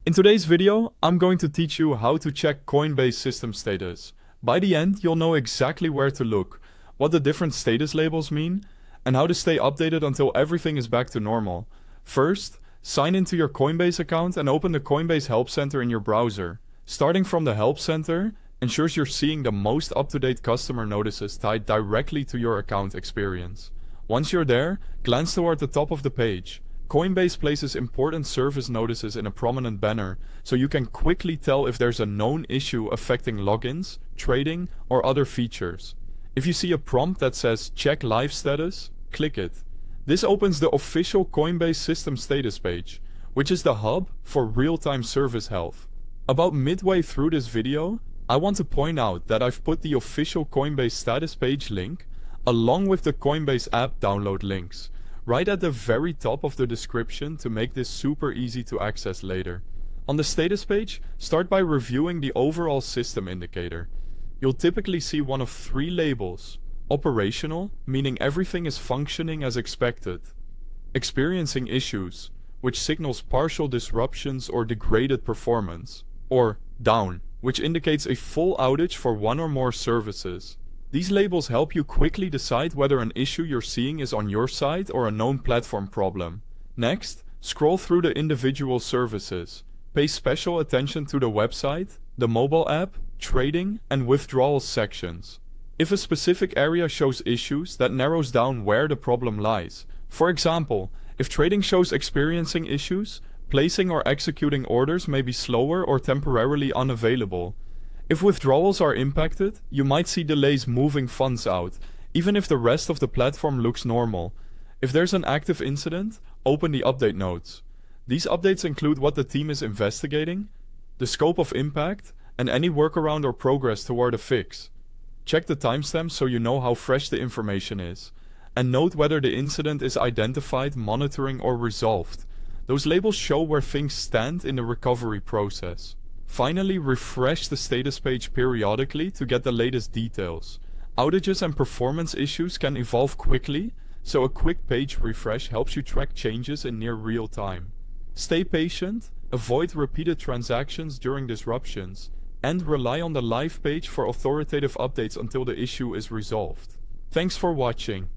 In today's video, I'm going to teach you how to check Coinbase system status. By the end, you'll know exactly where to look, what the different status labels mean, and how to stay updated until everything is back to normal. First, sign into your Coinbase account and open the Coinbase Help Center in your browser. Starting from the Help Center ensures you're seeing the most up-to-date customer notices tied directly to your account experience. Once you're there, glance toward the top of the page. Coinbase places important service notices in a prominent banner, so you can quickly tell if there's a known issue affecting logins, trading, or other features. If you see a prompt that says Check Live Status, click it. This opens the official Coinbase system status page, which is the hub for real-time service health. About midway through this video, I want to point out that I've put the official Coinbase status page link, along with the Coinbase app download links, right at the very top of the description to make this super easy to access later. On the status page, start by reviewing the overall system indicator. You'll typically see one of three labels: operational, meaning everything is functioning as expected; experiencing issues, which signals partial disruptions or degraded performance; or down, which indicates a full outage for one or more services. These labels help you quickly decide whether an issue you're seeing is on your side or a known platform problem. Next, scroll through the individual services. Pay special attention to the website, the mobile app, trading, and withdrawals sections. If a specific area shows issues, that narrows down where the problem lies. For example, if trading shows experiencing issues, placing or executing orders may be slower or temporarily unavailable. If withdrawals are impacted, you might see delays moving funds out, even if the rest of the platform looks normal. If there's an active incident, open the update notes. These updates include what the team is investigating, the scope of impact, and any workaround or progress toward a fix. Check the timestamp so you know how fresh the information is, and note whether the incident is identified, monitoring, or resolved. Those labels show where things stand in the recovery process. Finally, refresh the status page periodically to get the latest details. Outages and performance issues can evolve quickly, so a quick page refresh helps you track changes in near real time. Stay patient, avoid repeated transactions during disruptions, and rely on the live page for authoritative updates until the issue is resolved. Thanks for watching.